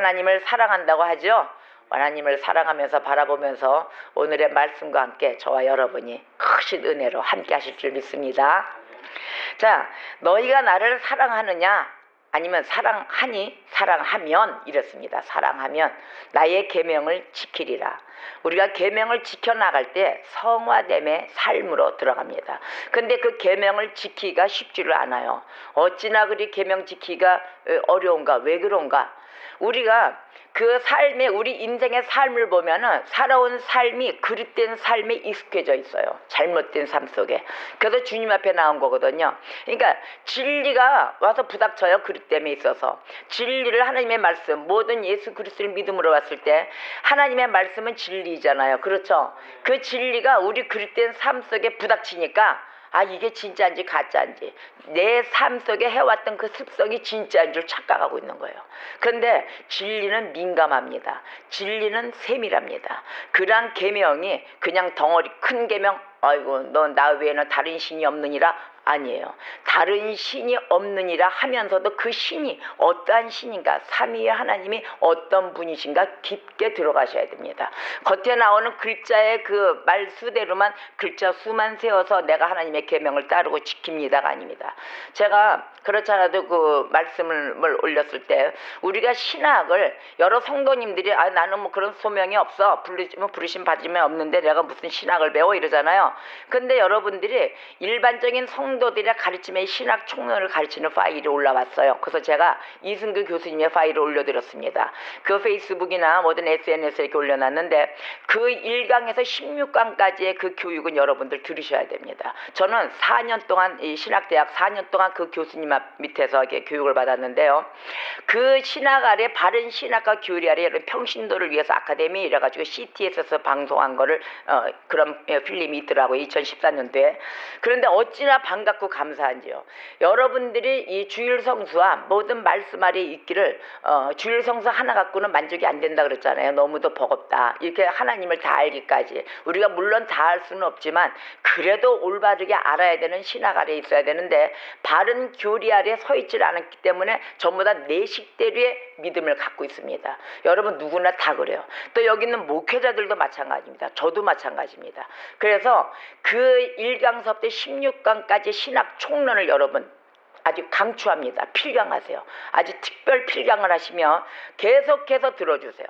하나님을 사랑한다고 하죠. 하나님을 사랑하면서 바라보면서 오늘의 말씀과 함께 저와 여러분이 크신 은혜로 함께 하실 줄 믿습니다. 자, 너희가 나를 사랑하느냐 아니면 사랑하니 사랑하면 이랬습니다. 사랑하면 나의 계명을 지키리라. 우리가 계명을 지켜나갈 때 성화됨의 삶으로 들어갑니다. 근데 그 계명을 지키기가 쉽지를 않아요. 어찌나 그리 계명 지키기가 어려운가? 왜 그런가? 우리가 그 삶의 우리 인생의 삶을 보면은 살아온 삶이 그릇된 삶에 익숙해져 있어요. 잘못된 삶 속에. 그래서 주님 앞에 나온 거거든요. 그러니까 진리가 와서 부닥쳐요. 그릇됨에 있어서. 진리를 하나님의 말씀, 모든 예수 그리스도를 믿음으로 왔을 때 하나님의 말씀은 진리잖아요. 그렇죠? 그 진리가 우리 그릇된 삶 속에 부닥치니까 아, 이게 진짜인지 가짜인지 내 삶 속에 해왔던 그 습성이 진짜인 줄 착각하고 있는 거예요. 그런데 진리는 민감합니다. 진리는 세밀합니다. 그러한 계명이 그냥 덩어리 큰 계명, 아이고 너 나 외에는 다른 신이 없느니라, 아니에요. 다른 신이 없느니라 하면서도 그 신이 어떠한 신인가, 삼위의 하나님이 어떤 분이신가 깊게 들어가셔야 됩니다. 겉에 나오는 글자의 그 말수대로만, 글자 수만 세워서 내가 하나님의 계명을 따르고 지킵니다가 아닙니다. 제가 그렇지 않아도 그 말씀을 올렸을 때 우리가 신학을 여러 성도님들이 아, 나는 뭐 그런 소명이 없어, 부르심 받으면 없는데 내가 무슨 신학을 배워 이러잖아요. 근데 여러분들이 일반적인 성도들의 가르침의 신학 총론을 가르치는 파일이 올라왔어요. 그래서 제가 이승규 교수님의 파일을 올려드렸습니다. 그 페이스북이나 모든 SNS에 이렇게 올려놨는데 그 1강에서 16강까지의 그 교육은 여러분들 들으셔야 됩니다. 저는 4년 동안 이 신학대학 4년 동안 그 교수님 밑에서 이렇게 교육을 받았는데요. 그 신학 아래 바른 신학과 교리 아래 평신도를 위해서 아카데미 이래가지고 CTS에서 방송한 거를 그런 필름이 있더라고요. 2014년도에. 그런데 어찌나 반갑고 감사한지요. 여러분들이 이 주일 성수와 모든 말씀 아래 있기를 주일 성수 하나 갖고는 만족이 안 된다 그랬잖아요. 너무도 버겁다. 이렇게 하나님을 다 알기까지. 우리가 물론 다 알 수는 없지만 그래도 올바르게 알아야 되는 신학 아래 있어야 되는데 바른 교리 아래 서 있질 않았기 때문에 전부 다 내식대로의 믿음을 갖고 있습니다. 여러분 누구나 다 그래요. 또 여기 있는 목회자들도 마찬가지입니다. 저도 마찬가지입니다. 그래서 그 1강서부터 16강까지 신학 총론을 여러분 아주 강추합니다. 필강하세요. 아주 특별 필강을 하시며 계속해서 들어주세요.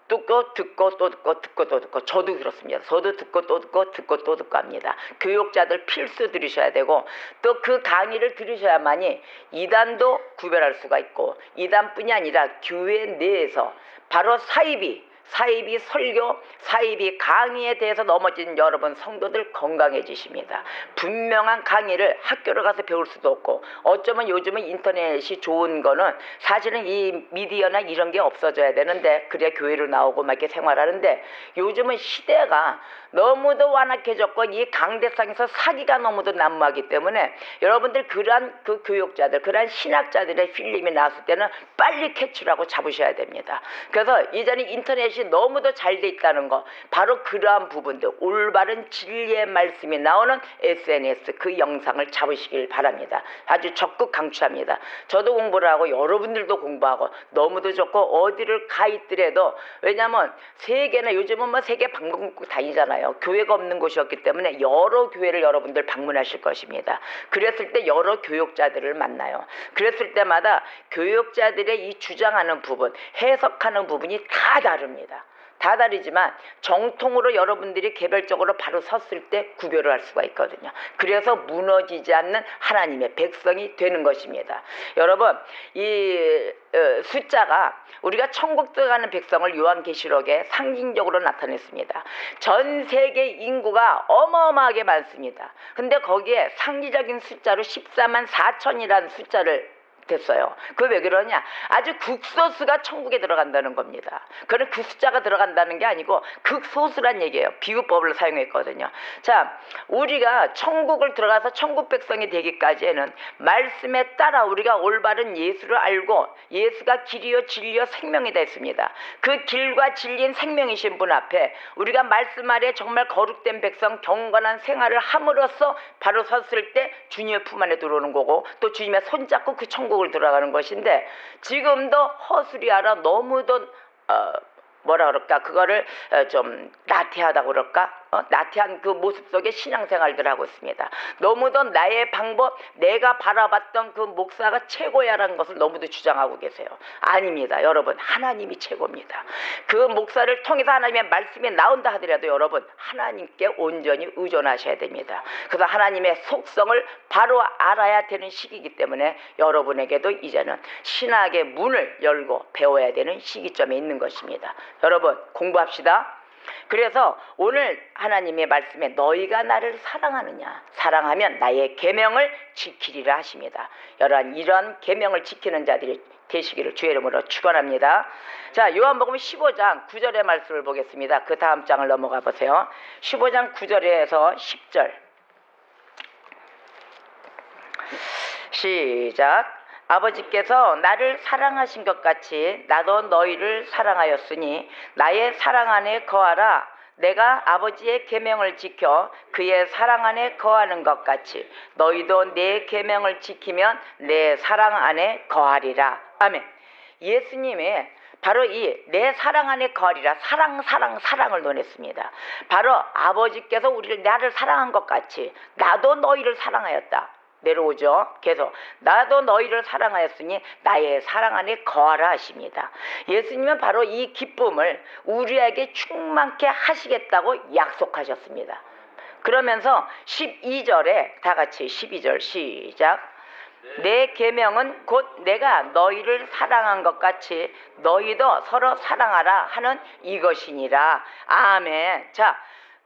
듣고 또 듣고 저도 그렇습니다. 저도 듣고 또 듣고 합니다. 교육자들 필수 들으셔야 되고 또 그 강의를 들으셔야만이 이단도 구별할 수가 있고 이단뿐이 아니라 교회 내에서 바로 사이비 설교, 사이비 강의에 대해서 넘어진 여러분 성도들 건강해지십니다. 분명한 강의를 학교를 가서 배울 수도 없고 어쩌면 요즘은 인터넷이 좋은 거는 사실은 이 미디어나 이런 게 없어져야 되는데 그래야 교회로 나오고 막 이렇게 생활하는데 요즘은 시대가 너무도 완악해졌고 이 강대상에서 사기가 너무도 난무하기 때문에 여러분들 그러한 그 교육자들, 그러한 신학자들의 필름이 나왔을 때는 빨리 캐치하고 잡으셔야 됩니다. 그래서 이전에 인터넷이 너무도 잘 돼 있다는 거, 바로 그러한 부분들, 올바른 진리의 말씀이 나오는 SNS 그 영상을 잡으시길 바랍니다. 아주 적극 강추합니다. 저도 공부를 하고 여러분들도 공부하고 너무도 좋고 어디를 가 있더라도, 왜냐하면 세계나 요즘은 뭐 세계 방문국 다니잖아요. 교회가 없는 곳이었기 때문에 여러 교회를 여러분들 방문하실 것입니다. 그랬을 때 여러 교육자들을 만나요. 그랬을 때마다 교육자들의 이 주장하는 부분, 해석하는 부분이 다 다릅니다. 다 다르지만 정통으로 여러분들이 개별적으로 바로 섰을 때 구별을 할 수가 있거든요. 그래서 무너지지 않는 하나님의 백성이 되는 것입니다. 여러분 이 숫자가 우리가 천국 들어가는 백성을 요한계시록에 상징적으로 나타냈습니다. 전 세계 인구가 어마어마하게 많습니다. 근데 거기에 상징적인 숫자로 14만 4천이라는 숫자를 됐어요. 그거 왜 그러냐? 아주 극소수가 천국에 들어간다는 겁니다. 그건 그 숫자가 들어간다는 게 아니고 극소수란 얘기예요. 비유법을 사용했거든요. 자, 우리가 천국을 들어가서 천국 백성이 되기까지에는 말씀에 따라 우리가 올바른 예수를 알고 예수가 길이요 진리요 생명이다 했습니다. 그 길과 진리인 생명이신 분 앞에 우리가 말씀 아래 정말 거룩된 백성, 경건한 생활을 함으로써 바로 섰을 때 주님의 품 안에 들어오는 거고 또 주님의 손잡고 그 천국 천국을 들어가는 것인데 지금도 허술이하라 너무도 뭐라 그럴까 그거를 좀 나태하다고 그럴까 나태한 그 모습 속에 신앙생활들 하고 있습니다. 너무도 나의 방법 내가 바라봤던 그 목사가 최고야라는 것을 너무도 주장하고 계세요. 아닙니다. 여러분 하나님이 최고입니다. 그 목사를 통해서 하나님의 말씀이 나온다 하더라도 여러분 하나님께 온전히 의존하셔야 됩니다. 그래서 하나님의 속성을 바로 알아야 되는 시기이기 때문에 여러분에게도 이제는 신학의 문을 열고 배워야 되는 시기점에 있는 것입니다. 여러분 공부합시다. 그래서 오늘 하나님의 말씀에 너희가 나를 사랑하느냐 사랑하면 나의 계명을 지키리라 하십니다. 이런 계명을 지키는 자들이 되시기를 주의 이름으로 축원합니다. 자, 요한복음 15장 9절의 말씀을 보겠습니다. 그 다음 장을 넘어가 보세요. 15장 9절에서 10절 시작. 아버지께서 나를 사랑하신 것 같이 나도 너희를 사랑하였으니 나의 사랑 안에 거하라. 내가 아버지의 계명을 지켜 그의 사랑 안에 거하는 것 같이 너희도 내 계명을 지키면 내 사랑 안에 거하리라. 아멘. 예수님이 바로 이 내 사랑 안에 거하리라 사랑을 논했습니다. 바로 아버지께서 나를 사랑한 것 같이 나도 너희를 사랑하였다. 내려오죠. 계속 나도 너희를 사랑하였으니 나의 사랑 안에 거하라 하십니다. 예수님은 바로 이 기쁨을 우리에게 충만케 하시겠다고 약속하셨습니다. 그러면서 12절에 다 같이 12절 시작. 내 계명은 곧 내가 너희를 사랑한 것 같이 너희도 서로 사랑하라 하는 이것이니라. 아멘. 자,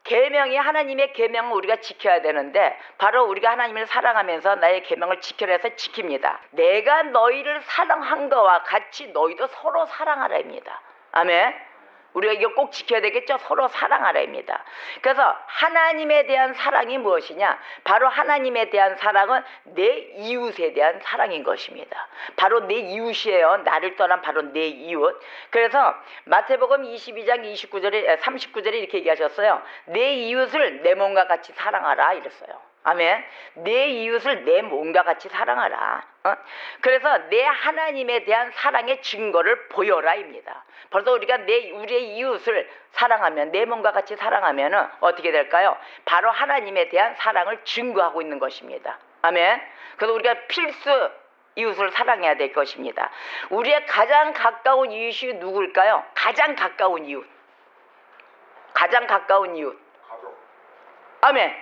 계명이 하나님의 계명을 우리가 지켜야 되는데 바로 우리가 하나님을 사랑하면서 나의 계명을 지켜라 해서 지킵니다. 내가 너희를 사랑한 것과 같이 너희도 서로 사랑하라입니다. 아멘. 우리가 이거 꼭 지켜야 되겠죠. 서로 사랑하라입니다. 그래서 하나님에 대한 사랑이 무엇이냐? 바로 하나님에 대한 사랑은 내 이웃에 대한 사랑인 것입니다. 바로 내 이웃이에요. 나를 떠난 바로 내 이웃. 그래서 마태복음 22장 39절에 이렇게 얘기하셨어요. 내 이웃을 내 몸과 같이 사랑하라 이랬어요. 아멘. 내 이웃을 내 몸과 같이 사랑하라. 그래서 내 하나님에 대한 사랑의 증거를 보여라입니다. 벌써 우리가 우리의 이웃을 사랑하면 내 몸과 같이 사랑하면 어떻게 될까요? 바로 하나님에 대한 사랑을 증거하고 있는 것입니다. 아멘. 그래서 우리가 필수 이웃을 사랑해야 될 것입니다. 우리의 가장 가까운 이웃이 누구일까요? 가장 가까운 이웃. 아멘.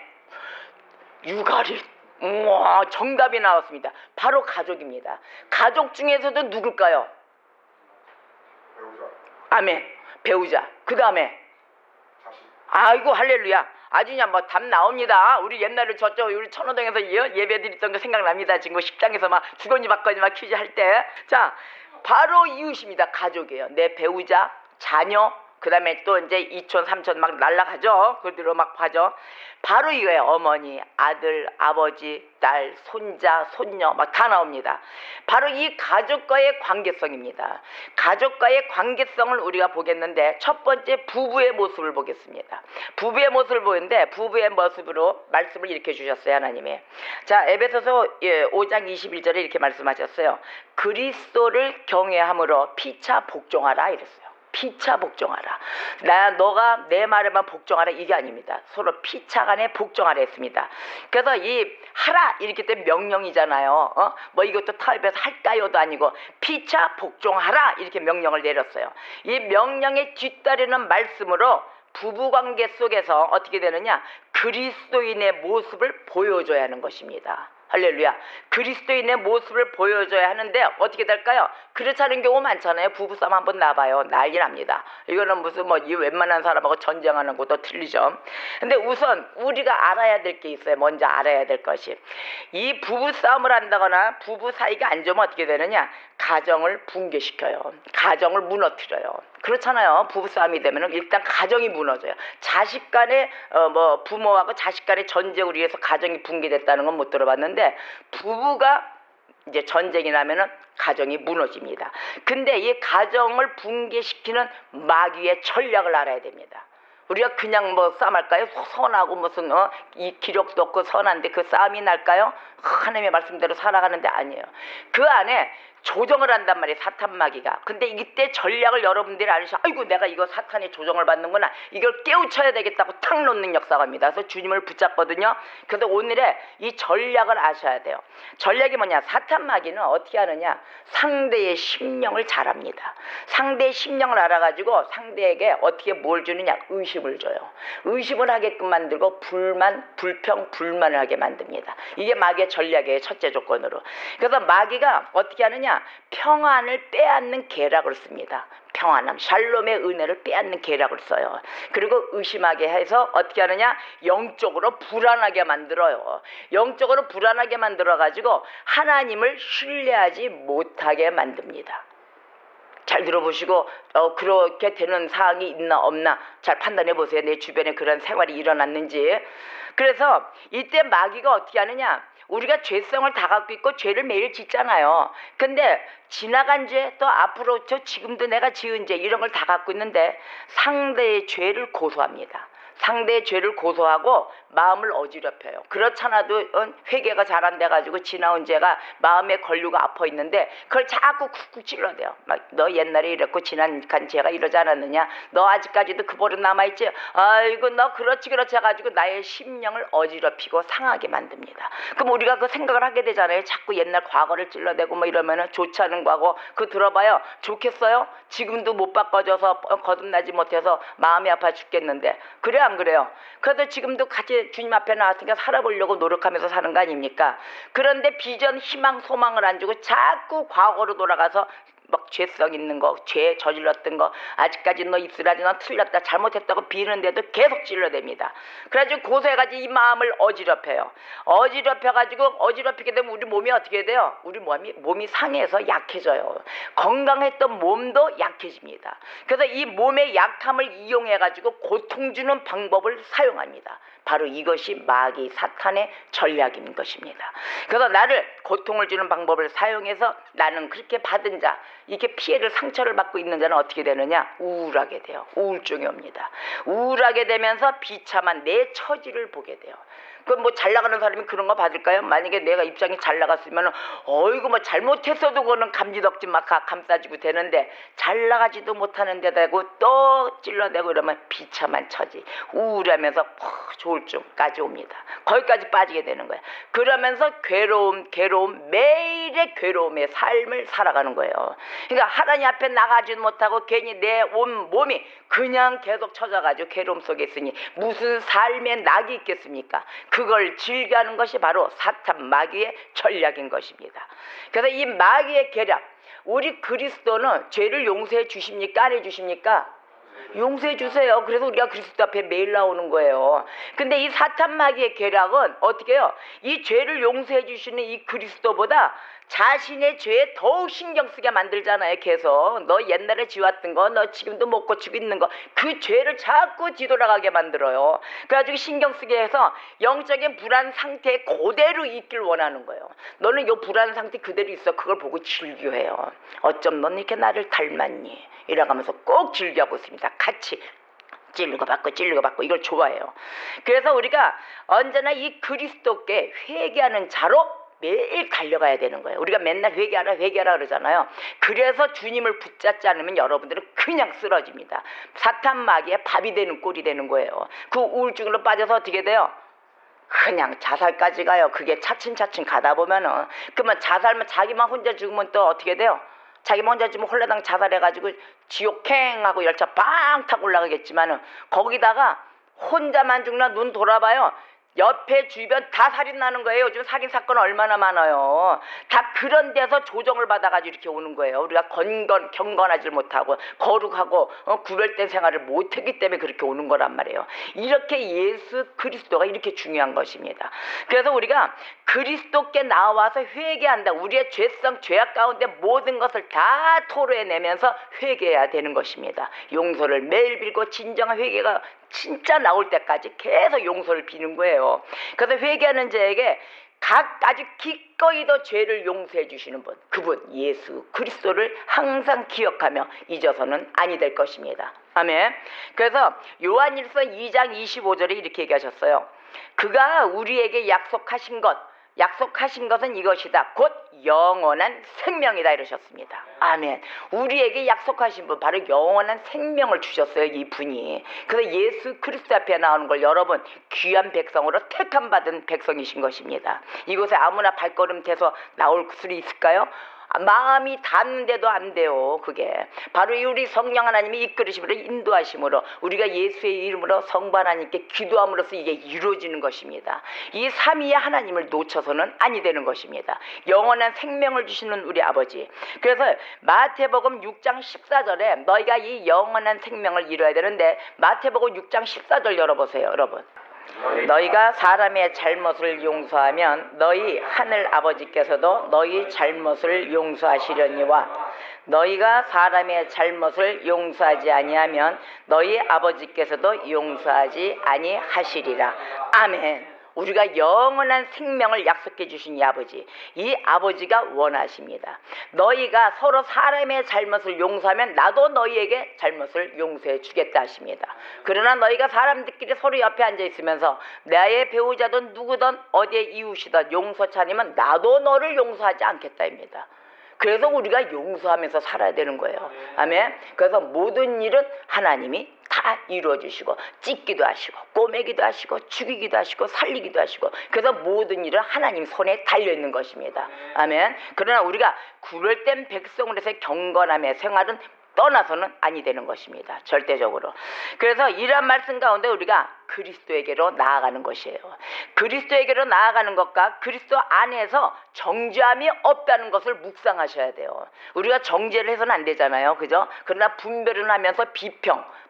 유가리. 우와, 정답이 나왔습니다. 바로 가족입니다. 가족 중에서도 누굴까요? 배우자. 아멘. 배우자. 그 다음에 자식. 아이고 할렐루야. 아주 그냥 뭐 답 나옵니다. 우리 옛날에 저쪽 우리 천호동에서 예배 드렸던 거 생각납니다. 지금 식당에서 막 주거니 받거니 막 퀴즈 할 때. 자, 바로 이웃입니다. 가족이에요. 내 배우자, 자녀, 그 다음에 또 이제 이촌, 삼촌 막 날라가죠. 그들로 막 봐죠. 바로 이거예요. 어머니, 아들, 아버지, 딸, 손자, 손녀 막 다 나옵니다. 바로 이 가족과의 관계성입니다. 가족과의 관계성을 우리가 보겠는데 첫 번째 부부의 모습을 보겠습니다. 부부의 모습을 보는데 부부의 모습으로 말씀을 이렇게 주셨어요. 하나님이. 자, 에베소서 5장 21절에 이렇게 말씀하셨어요. 그리스도를 경외함으로 피차 복종하라 이랬어요. 피차 복종하라. 너가 내 말에만 복종하라 이게 아닙니다. 서로 피차 간에 복종하라 했습니다. 그래서 이 하라 이렇게 때 명령이잖아요. 뭐 이것도 타협해서 할까요도 아니고 피차 복종하라 이렇게 명령을 내렸어요. 이 명령에 뒤따르는 말씀으로 부부관계 속에서 어떻게 되느냐? 그리스도인의 모습을 보여줘야 하는 것입니다. 할렐루야. 그리스도인의 모습을 보여줘야 하는데 어떻게 될까요? 그렇지 않은 경우 많잖아요. 부부싸움 한번 나봐요. 난리 납니다. 이거는 무슨 이 웬만한 사람하고 전쟁하는 것도 틀리죠. 근데 우선 우리가 알아야 될 게 있어요. 먼저 알아야 될 것이. 이 부부싸움을 한다거나 부부 사이가 안 좋으면 어떻게 되느냐? 가정을 붕괴시켜요. 가정을 무너뜨려요. 그렇잖아요. 부부싸움이 되면 일단 가정이 무너져요. 자식 간에 부모하고 자식 간의 전쟁으로 인해서 가정이 붕괴됐다는 건 못 들어봤는데 부부가 이제 전쟁이 나면은 가정이 무너집니다. 근데 이 가정을 붕괴시키는 마귀의 전략을 알아야 됩니다. 우리가 그냥 뭐 싸움할까요? 선하고 무슨 이 기력도 없고 선한데 그 싸움이 날까요? 하나님의 말씀대로 살아가는데 아니에요. 그 안에 조정을 한단 말이에요. 사탄 마귀가. 근데 이때 전략을 여러분들이 알으셔. 아이고 내가 이거 사탄의 조정을 받는구나. 이걸 깨우쳐야 되겠다고 탁 놓는 역사가 입니다. 그래서 주님을 붙잡거든요. 그래서 오늘의 이 전략을 아셔야 돼요. 전략이 뭐냐? 사탄 마귀는 어떻게 하느냐? 상대의 심령을 잘 압니다. 상대의 심령을 알아가지고 상대에게 어떻게 뭘 주느냐? 의심을 줘요. 의심을 하게끔 만들고 불평, 불만을 하게 만듭니다. 이게 마귀의 전략이에요. 첫째 조건으로. 그래서 마귀가 어떻게 하느냐? 평안을 빼앗는 계략을 씁니다. 평안함, 샬롬의 은혜를 빼앗는 계략을 써요. 그리고 의심하게 해서 어떻게 하느냐? 영적으로 불안하게 만들어요. 영적으로 불안하게 만들어가지고 하나님을 신뢰하지 못하게 만듭니다. 잘 들어보시고 그렇게 되는 사항이 있나 없나 잘 판단해 보세요. 내 주변에 그런 생활이 일어났는지. 그래서 이때 마귀가 어떻게 하느냐? 우리가 죄성을 다 갖고 있고 죄를 매일 짓잖아요. 근데 지나간 죄 또 앞으로 지금도 내가 지은 죄 이런 걸 다 갖고 있는데 상대의 죄를 고소합니다. 상대의 죄를 고소하고 마음을 어지럽혀요. 그렇잖아도 회개가 잘 안 돼가지고 지나온 죄가 마음에 걸리고 아파 있는데 그걸 자꾸 쿡쿡 찔러대요. 막 너 옛날에 이랬고 지난간 죄가 이러지 않았느냐? 너 아직까지도 그 버릇 남아있지? 아이고 너 그렇지 해가지고 나의 심령을 어지럽히고 상하게 만듭니다. 그럼 우리가 그 생각을 하게 되잖아요. 자꾸 옛날 과거를 찔러대고 뭐 이러면은 좋지 않은 과거 그거 들어봐요. 좋겠어요? 지금도 못 바꿔줘서 거듭나지 못해서 마음이 아파 죽겠는데 그래 안 그래요? 그래도 지금도 같이 주님 앞에 나왔으니까 살아보려고 노력하면서 사는 거 아닙니까? 그런데 비전, 희망, 소망을 안 주고 자꾸 과거로 돌아가서 막 죄성 있는 거, 죄 저질렀던 거 아직까지 너 입술하지 너 틀렸다 잘못했다고 비는데도 계속 찔러댑니다. 그래가지고 고소해가지고 이 마음을 어지럽혀요. 어지럽히게 되면 우리 몸이 어떻게 돼요? 우리 몸이 상해서 약해져요. 건강했던 몸도 약해집니다. 그래서 이 몸의 약함을 이용해가지고 고통 주는 방법을 사용합니다. 바로 이것이 마귀 사탄의 전략인 것입니다. 그래서 나를 고통을 주는 방법을 사용해서 나는 그렇게 받은 자, 이렇게 피해를 상처를 받고 있는 자는 어떻게 되느냐? 우울하게 돼요. 우울증이 옵니다. 우울하게 되면서 비참한 내 처지를 보게 돼요. 그럼 뭐 잘 나가는 사람이 그런 거 받을까요? 만약에 내가 입장이 잘 나갔으면 어이구 뭐 잘못했어도 그거는 감지덕지 막 감싸지고 되는데 잘 나가지도 못하는 데다 대고 또 찔러대고 이러면 비참한 처지 우울하면서 조울증까지 옵니다. 거기까지 빠지게 되는 거예요. 그러면서 괴로움 매일의 괴로움의 삶을 살아가는 거예요. 그러니까 하나님 앞에 나가지 못하고 괜히 내 온 몸이 그냥 계속 처져가지고 괴로움 속에 있으니 무슨 삶의 낙이 있겠습니까? 그걸 즐겨하는 것이 바로 사탄 마귀의 전략인 것입니다. 그래서 이 마귀의 계략, 우리 그리스도는 죄를 용서해 주십니까? 안 해 주십니까? 용서해 주세요. 그래서 우리가 그리스도 앞에 매일 나오는 거예요. 근데 이 사탄 마귀의 계략은 어떻게 해요? 이 죄를 용서해 주시는 이 그리스도보다 자신의 죄에 더욱 신경 쓰게 만들잖아요. 계속 너 옛날에 지웠던 거, 너 지금도 못 고치고 있는 거, 그 죄를 자꾸 뒤돌아가게 만들어요. 그래가지고 신경 쓰게 해서 영적인 불안 상태에 그대로 있길 원하는 거예요. 너는 이 불안 상태 그대로 있어. 그걸 보고 즐겨해요. 어쩜 넌 이렇게 나를 닮았니? 이러면서 꼭 즐겨하고 있습니다. 같이 찔리고 받고 이걸 좋아해요. 그래서 우리가 언제나 이 그리스도께 회개하는 자로 매일 달려가야 되는 거예요. 우리가 맨날 회개하라 그러잖아요. 그래서 주님을 붙잡지 않으면 여러분들은 그냥 쓰러집니다. 사탄 마귀의 밥이 되는 꼴이 되는 거예요. 그 우울증으로 빠져서 어떻게 돼요? 그냥 자살까지 가요. 그게 차츰 가다 보면은 그러면 자살만 자기만 혼자 죽으면 또 어떻게 돼요? 자기만 혼자 죽으면 홀라당 자살해가지고 지옥행하고 열차 빵 타고 올라가겠지만은 거기다가 혼자만 죽나 눈 돌아봐요. 옆에 주변 다 살인 나는 거예요. 요즘 살인 사건 얼마나 많아요. 다 그런 데서 조정을 받아가지고 이렇게 오는 거예요. 우리가 경건하지 못하고 거룩하고 구별된 생활을 못했기 때문에 그렇게 오는 거란 말이에요. 이렇게 예수 그리스도가 이렇게 중요한 것입니다. 그래서 우리가 그리스도께 나와서 회개한다. 우리의 죄성, 죄악 가운데 모든 것을 다 토로해내면서 회개해야 되는 것입니다. 용서를 매일 빌고 진정한 회개가 진짜 나올 때까지 계속 용서를 비는 거예요. 그래서 회개하는 자에게 아주 기꺼이도 죄를 용서해 주시는 분, 그분 예수 그리스도를 항상 기억하며 잊어서는 아니 될 것입니다. 아멘. 그래서 요한일서 2장 25절에 이렇게 얘기하셨어요. 그가 우리에게 약속하신 것은 이것이다. 곧 영원한 생명이다 이러셨습니다. 아멘. 우리에게 약속하신 분, 바로 영원한 생명을 주셨어요, 이 분이. 그래서 예수 그리스도 앞에 나오는 걸 여러분 귀한 백성으로 택함받은 백성이신 것입니다. 이곳에 아무나 발걸음 대서 나올 수 있을까요? 마음이 닿는데도 안 돼요. 그게 바로 우리 성령 하나님이 이끌으심으로 인도하심으로 우리가 예수의 이름으로 성부 하나님께 기도함으로써 이게 이루어지는 것입니다. 이 삼위의 하나님을 놓쳐서는 아니 되는 것입니다. 영원한 생명을 주시는 우리 아버지. 그래서 마태복음 6장 14절에 너희가 이 영원한 생명을 이루어야 되는데, 마태복음 6장 14절 열어보세요, 여러분. 너희가 사람의 잘못을 용서하면 너희 하늘 아버지께서도 너희 잘못을 용서하시려니와 너희가 사람의 잘못을 용서하지 아니하면 너희 아버지께서도 용서하지 아니하시리라. 아멘. 우리가 영원한 생명을 약속해 주신 이 아버지가 원하십니다. 너희가 서로 사람의 잘못을 용서하면 나도 너희에게 잘못을 용서해 주겠다 하십니다. 그러나 너희가 사람들끼리 서로 옆에 앉아 있으면서 나의 배우자든 누구든 어디에 이웃이든 용서치 않으면 나도 너를 용서하지 않겠다입니다. 그래서 우리가 용서하면서 살아야 되는 거예요. 아멘. 그래서 모든 일은 하나님이 다 이루어 주시고 찢기도 하시고 꼬매기도 하시고 죽이기도 하시고 살리기도 하시고, 그래서 모든 일은 하나님 손에 달려있는 것입니다. 아멘. 그러나 우리가 구별된 백성으로서의 경건함의 생활은 떠나서는 아니 되는 것입니다. 절대적으로. 그래서 이러한 말씀 가운데 우리가 그리스도에게로 나아가는 것이에요. 그리스도에게로 나아가는 것과 그리스도 안에서 정죄함이 없다는 것을 묵상하셔야 돼요. 우리가 정죄를 해서는 안 되잖아요. 그죠? 그러나 분별은 하면서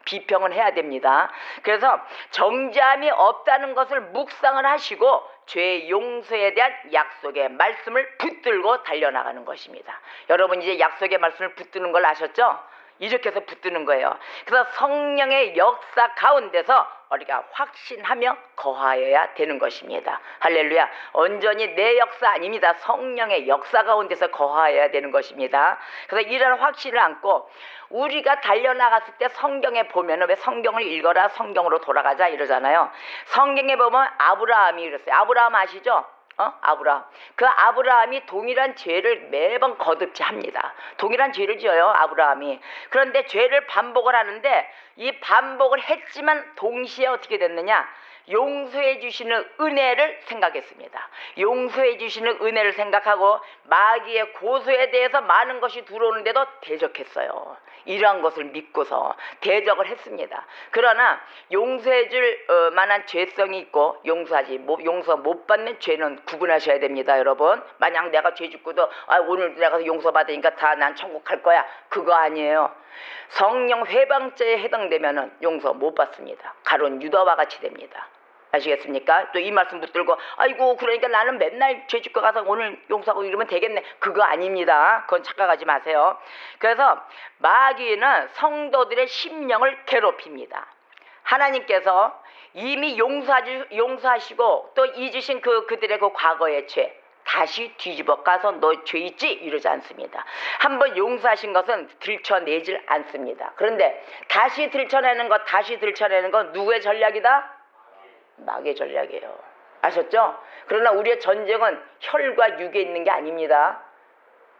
비평은 해야 됩니다. 그래서 정죄함이 없다는 것을 묵상을 하시고 죄 용서에 대한 약속의 말씀을 붙들고 달려나가는 것입니다. 여러분 이제 약속의 말씀을 붙드는 걸 아셨죠? 이렇게 해서 붙드는 거예요. 그래서 성령의 역사 가운데서 우리가 확신하며 거하여야 되는 것입니다. 할렐루야. 온전히 내 역사 아닙니다. 성령의 역사 가운데서 거하여야 되는 것입니다. 그래서 이런 확신을 안고 우리가 달려나갔을 때 성경에 보면은, 왜 성경을 읽어라 성경으로 돌아가자 이러잖아요. 성경에 보면 아브라함이 이랬어요. 아브라함 아시죠? 아브라함. 그 아브라함이 동일한 죄를 매번 거듭지 합니다. 동일한 죄를 지어요, 아브라함이. 그런데 죄를 반복을 하는데 이 반복을 했지만 동시에 어떻게 됐느냐? 용서해 주시는 은혜를 생각했습니다. 용서해 주시는 은혜를 생각하고 마귀의 고소에 대해서 많은 것이 들어오는데도 대적했어요. 이러한 것을 믿고서 대적을 했습니다. 그러나 용서해 줄 만한 죄성이 있고 용서 못 받는 죄는 구분하셔야 됩니다. 여러분, 만약 내가 죄 짓고도 오늘 내가 용서받으니까 다 난 천국 갈 거야, 그거 아니에요. 성령 회방죄에 해당되면은 용서 못 받습니다. 가론 유다와 같이 됩니다. 아시겠습니까? 또 이 말씀 붙들고 아이고 그러니까 나는 맨날 죄 짓고 가서 오늘 용서하고 이러면 되겠네, 그거 아닙니다. 그건 착각하지 마세요. 그래서 마귀는 성도들의 심령을 괴롭힙니다. 하나님께서 이미 용서하시고 또 잊으신 그들의 그 과거의 죄 다시 뒤집어 까서 너 죄 있지? 이러지 않습니다. 한번 용서하신 것은 들춰내질 않습니다. 그런데 다시 들춰내는 것 누구의 전략이다? 마귀의 전략이에요. 아셨죠? 그러나 우리의 전쟁은 혈과 육에 있는 게 아닙니다.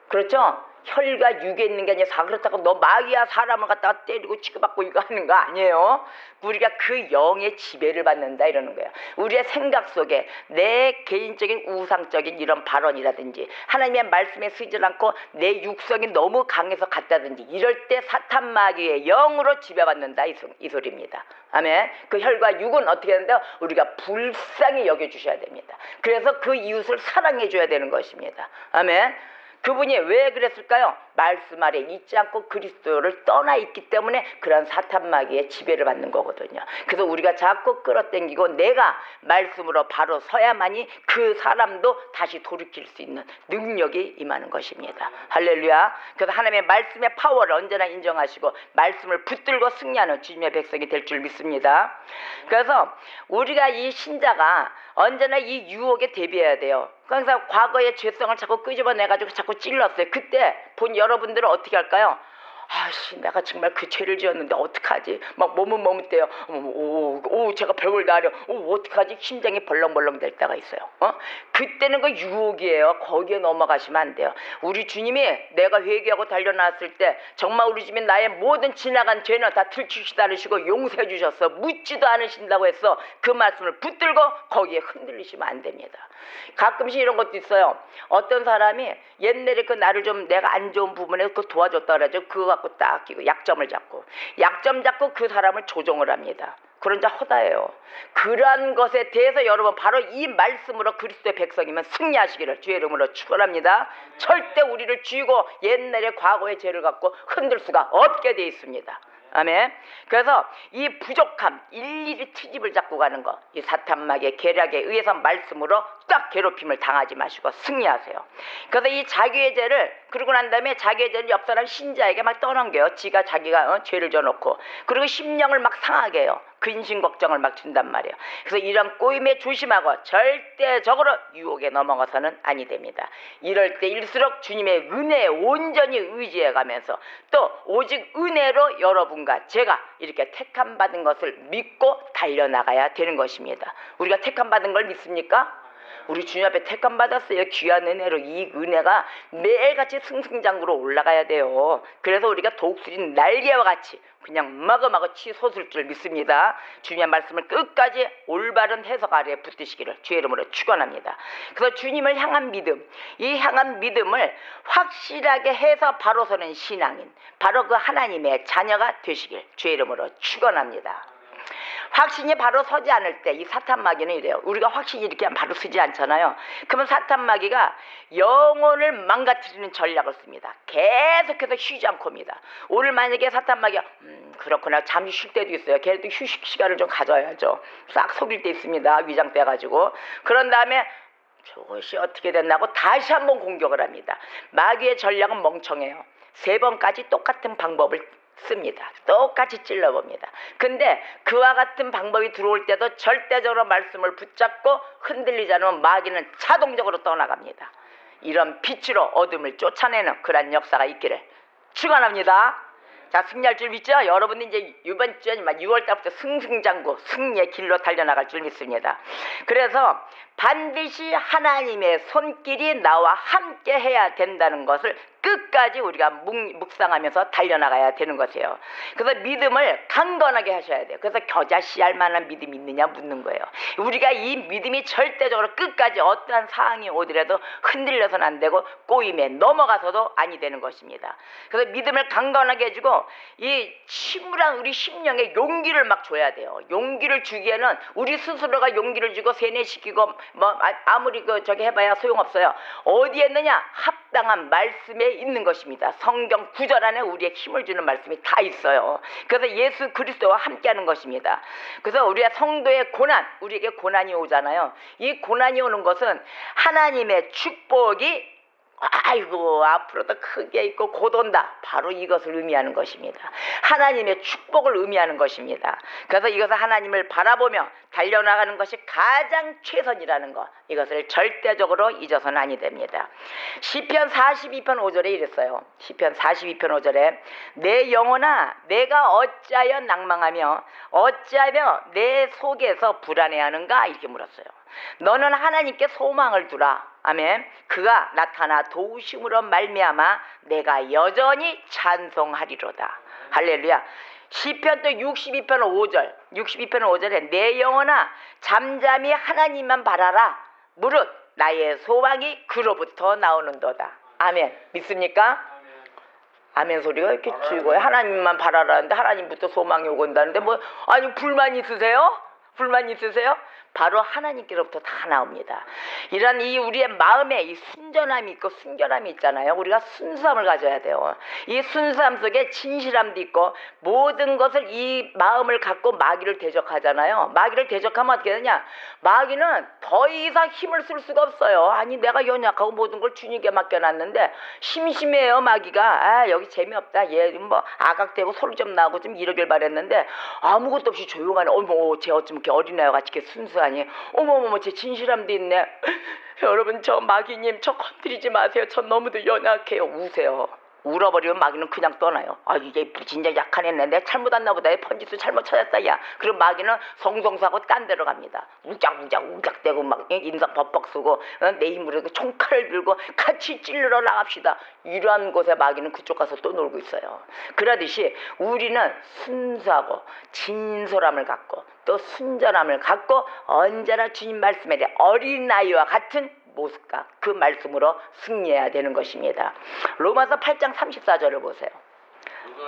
그렇죠? 혈과 육에 있는 게 아니라 그렇다고 너 마귀야 사람을 갖다가 때리고 치고받고 이거 하는 거 아니에요. 우리가 그 영의 지배를 받는다 이러는 거예요. 우리의 생각 속에 내 개인적인 우상적인 이런 발언이라든지 하나님의 말씀에 쓰지 않고 내 육성이 너무 강해서 갔다든지 이럴 때 사탄 마귀의 영으로 지배받는다 이 소리입니다. 아멘. 그 혈과 육은 어떻게 하는데요? 우리가 불쌍히 여겨주셔야 됩니다. 그래서 그 이웃을 사랑해줘야 되는 것입니다. 아멘. 그분이 왜 그랬을까요? 말씀 아래 있지 않고 그리스도를 떠나 있기 때문에 그런 사탄 마귀의 지배를 받는 거거든요. 그래서 우리가 자꾸 끌어당기고 내가 말씀으로 바로 서야만이 그 사람도 다시 돌이킬 수 있는 능력이 임하는 것입니다. 할렐루야. 그래서 하나님의 말씀의 파워를 언제나 인정하시고 말씀을 붙들고 승리하는 주님의 백성이 될 줄 믿습니다. 그래서 우리가 이 신자가 언제나 이 유혹에 대비해야 돼요. 그래서 과거의 죄성을 자꾸 끄집어내가지고 자꾸 찔렀어요. 그때 본 여러분들은 어떻게 할까요? 아씨, 내가 정말 그 죄를 지었는데 어떡하지? 막 몸은 머뭇대요. 제가 별걸 다 하려. 어떡하지? 심장이 벌렁벌렁 될 때가 있어요. 그때는 그 유혹이에요. 거기에 넘어가시면 안 돼요. 우리 주님이 내가 회개하고 달려나왔을 때 정말 우리 주님이 나의 모든 지나간 죄는 다 들추시다 않으시고 용서해 주셨어. 묻지도 않으신다고 했어. 그 말씀을 붙들고 거기에 흔들리시면 안 됩니다. 가끔씩 이런 것도 있어요. 어떤 사람이 옛날에 그 나를 좀 내가 안 좋은 부분에 그 도와줬다 그러죠. 그거 갖고 딱 끼고 약점 잡고 그 사람을 조종을 합니다. 그런 자 허다해요. 그러한 것에 대해서 여러분 바로 이 말씀으로 그리스도의 백성이면 승리하시기를 주의 이름으로 축원합니다. 절대 우리를 쥐고 옛날의 과거의 죄를 갖고 흔들 수가 없게 돼 있습니다. 아멘. 그래서 이 부족함, 일일이 트집을 잡고 가는 거, 이 사탄마귀의 계략에 의해서 말씀으로 딱 괴롭힘을 당하지 마시고 승리하세요. 그래서 이 자기의 죄를 그러고 난 다음에 자기의 죄를 옆 사람 신자에게 막 떠넘겨요. 자기가 죄를 져놓고. 그리고 심령을 막 상하게 해요. 근심 걱정을 막 준단 말이에요. 그래서 이런 꼬임에 조심하고 절대적으로 유혹에 넘어가서는 아니 됩니다. 이럴 때일수록 주님의 은혜에 온전히 의지해가면서 또 오직 은혜로 여러분과 제가 이렇게 택함 받은 것을 믿고 달려나가야 되는 것입니다. 우리가 택함 받은 걸 믿습니까? 우리 주님 앞에 택함 받았어요. 귀한 은혜로. 이 은혜가 매일같이 승승장구로 올라가야 돼요. 그래서 우리가 독수리 날개와 같이 그냥 마구마구 치솟을 줄 믿습니다. 주님의 말씀을 끝까지 올바른 해석 아래에 붙드시기를 주의 이름으로 축원합니다. 그래서 주님을 향한 믿음, 이 향한 믿음을 확실하게 해서 바로 서는 신앙인, 바로 그 하나님의 자녀가 되시길 주의 이름으로 축원합니다. 확신이 바로 서지 않을 때 이 사탄마귀는 이래요. 우리가 확신이 이렇게 바로 서지 않잖아요. 그러면 사탄마귀가 영혼을 망가뜨리는 전략을 씁니다. 계속해서 쉬지 않고 옵니다. 오늘 만약에 사탄마귀가 그렇구나, 잠시 쉴 때도 있어요. 걔도 휴식 시간을 좀 가져야죠. 싹 속일 때 있습니다. 위장돼가지고. 그런 다음에 저것이 어떻게 됐나고 다시 한번 공격을 합니다. 마귀의 전략은 멍청해요. 3번까지 똑같은 방법을 씁니다. 똑같이 찔러봅니다. 근데 그와 같은 방법이 들어올 때도 절대적으로 말씀을 붙잡고 흔들리지 않으면 마귀는 자동적으로 떠나갑니다. 이런 빛으로 어둠을 쫓아내는 그런 역사가 있기를 축원합니다. 자, 승리할 줄 믿죠? 여러분이 이제 이번 주 6월달부터 승승장구 승리의 길로 달려나갈 줄 믿습니다. 그래서 반드시 하나님의 손길이 나와 함께 해야 된다는 것을 끝까지 우리가 묵상하면서 달려나가야 되는 것이에요. 그래서 믿음을 강건하게 하셔야 돼요. 그래서 겨자씨알 만한 믿음이 있느냐 묻는 거예요. 우리가 이 믿음이 절대적으로 끝까지 어떠한 상황이 오더라도 흔들려서는 안 되고 꼬임에 넘어가서도 아니 되는 것입니다. 그래서 믿음을 강건하게 해주고 이 침울한 우리 심령에 용기를 막 줘야 돼요. 용기를 주기에는 우리 스스로가 용기를 주고 세뇌시키고 아무리 저기 해봐야 소용없어요. 어디에 있느냐? 합당한 말씀에 있는 것입니다. 성경 구절 안에 우리의 힘을 주는 말씀이 다 있어요. 그래서 예수 그리스도와 함께하는 것입니다. 그래서 우리의 성도의 고난, 우리에게 고난이 오잖아요. 이 고난이 오는 것은 하나님의 축복이 아이고 앞으로도 크게 있고 곧 온다, 바로 이것을 의미하는 것입니다. 하나님의 축복을 의미하는 것입니다. 그래서 이것을 하나님을 바라보며 달려나가는 것이 가장 최선이라는 것, 이것을 절대적으로 잊어서는 아니 됩니다. 시편 42편 5절에 이랬어요. 시편 42편 5절에 내 영혼아 내가 어찌하여 낭망하며 어찌하며 내 속에서 불안해하는가, 이렇게 물었어요. 너는 하나님께 소망을 두라. 아멘. 그가 나타나 도우심으로 말미암아 내가 여전히 찬송하리로다. 할렐루야. 시편 또 62편 5절에 내 영혼아 잠잠히 하나님만 바라라. 무릇 나의 소망이 그로부터 나오는도다. 아멘. 믿습니까? 아멘 소리가 이렇게 줄고요. 하나님만 바라라는데 하나님부터 소망이 오건다는데 아니 불만 있으세요? 불만 있으세요? 바로 하나님께로부터 다 나옵니다. 이런 이 우리의 마음에 이 순전함이 있고 순결함이 있잖아요. 우리가 순수함을 가져야 돼요. 이 순수함 속에 진실함도 있고 모든 것을 이 마음을 갖고 마귀를 대적하잖아요. 마귀를 대적하면 어떻게 되냐? 마귀는 더 이상 힘을 쓸 수가 없어요. 아니 내가 연약하고 모든 걸 주님께 맡겨놨는데 심심해요. 마귀가 여기 재미없다. 얘 뭐 아각대고 소리 좀 나고 좀 이러길 바랬는데 아무것도 없이 조용하네. 어머 쟤 어쩜 이렇게 어린애와 같이 이렇게 순수하니. 어머머머 제 진실함도 있네. 여러분 저 마귀님 저 건드리지 마세요. 전 너무도 연약해요. 우세요. 울어버리면 마귀는 그냥 떠나요. 이게 진짜 약한 애네. 내가 잘못했나 보다. 펀지수 잘못 찾았다. 야. 그럼 마귀는 성성사고 딴 데로 갑니다. 우작대고 막 인상 버벅 쓰고 내 힘으로 총칼을 들고 같이 찔러러 나갑시다. 이러한 곳에 마귀는 그쪽 가서 또 놀고 있어요. 그러듯이 우리는 순수하고 진솔함을 갖고 또 순전함을 갖고 언제나 주님 말씀에 대해 어린아이와 같은 모습과 그 말씀으로 승리해야 되는 것입니다. 로마서 8장 34절을 보세요.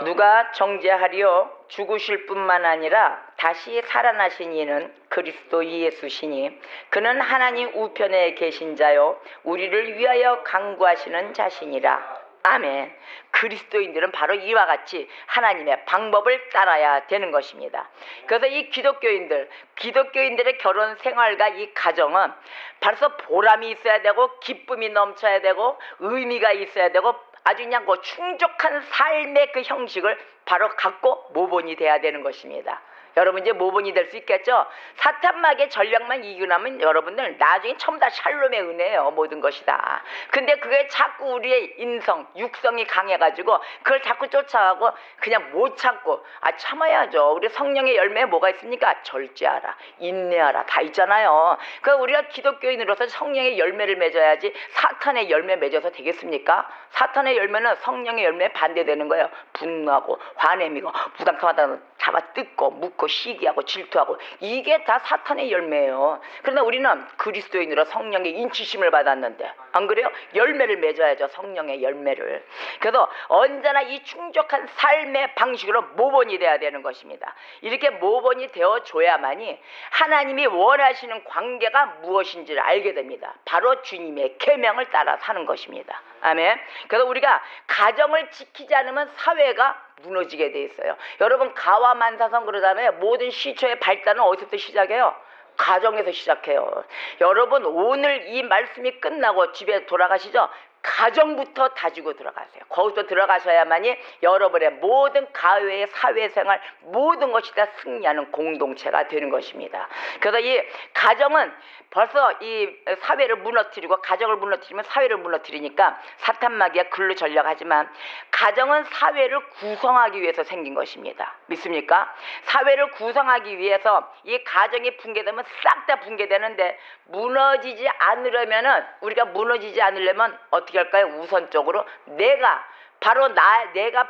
누가 정죄하리요? 죽으실 뿐만 아니라 다시 살아나신 이는 그리스도 예수시니 그는 하나님 우편에 계신 자요 우리를 위하여 간구하시는 자신이라. 아멘. 그리스도인들은 바로 이와 같이 하나님의 방법을 따라야 되는 것입니다. 그래서 이 기독교인들의 결혼 생활과 이 가정은 벌써 보람이 있어야 되고 기쁨이 넘쳐야 되고 의미가 있어야 되고 아주 그냥 충족한 삶의 그 형식을 바로 갖고 모본이 돼야 되는 것입니다. 여러분 이제 모본이 될 수 있겠죠? 사탄마귀의 전략만 이기고 나면 여러분들 나중에 전부 다 샬롬의 은혜예요. 모든 것이 다. 근데 그게 자꾸 우리의 인성, 육성이 강해가지고 그걸 자꾸 쫓아가고 그냥 못 참고 참아야죠. 우리 성령의 열매에 뭐가 있습니까? 절제하라, 인내하라 다 있잖아요. 그러니까 우리가 기독교인으로서 성령의 열매를 맺어야지 사탄의 열매 맺어서 되겠습니까? 사탄의 열매는 성령의 열매에 반대되는 거예요. 분노하고 화내미고 부당하다 잡아 뜯고 묻고 시기하고 질투하고 이게 다 사탄의 열매예요. 그러나 우리는 그리스도인으로 성령의 인치심을 받았는데 안 그래요? 열매를 맺어야죠. 성령의 열매를. 그래서 언제나 이 충족한 삶의 방식으로 모본이 돼야 되는 것입니다. 이렇게 모본이 되어줘야만이 하나님이 원하시는 관계가 무엇인지를 알게 됩니다. 바로 주님의 계명을 따라 사는 것입니다. 아멘. 그래서 우리가 가정을 지키지 않으면 사회가 무너지게 돼 있어요. 여러분 가와만사성 그러잖아요. 모든 시초의 발단은 어디서부터 시작해요? 가정에서 시작해요. 여러분 오늘 이 말씀이 끝나고 집에 돌아가시죠? 가정부터 다지고 들어가세요. 거기서 들어가셔야만이 여러분의 모든 가외의 사회생활 모든 것이 다 승리하는 공동체가 되는 것입니다. 그래서 이 가정은 벌써 이 사회를 무너뜨리고 가정을 무너뜨리면 사회를 무너뜨리니까 사탄마귀가 글로 전략하지만 가정은 사회를 구성하기 위해서 생긴 것입니다. 믿습니까? 사회를 구성하기 위해서 이 가정이 붕괴되면 싹 다 붕괴되는데 무너지지 않으려면은 우리가 무너지지 않으려면 어떻게 할까요? 우선적으로 내가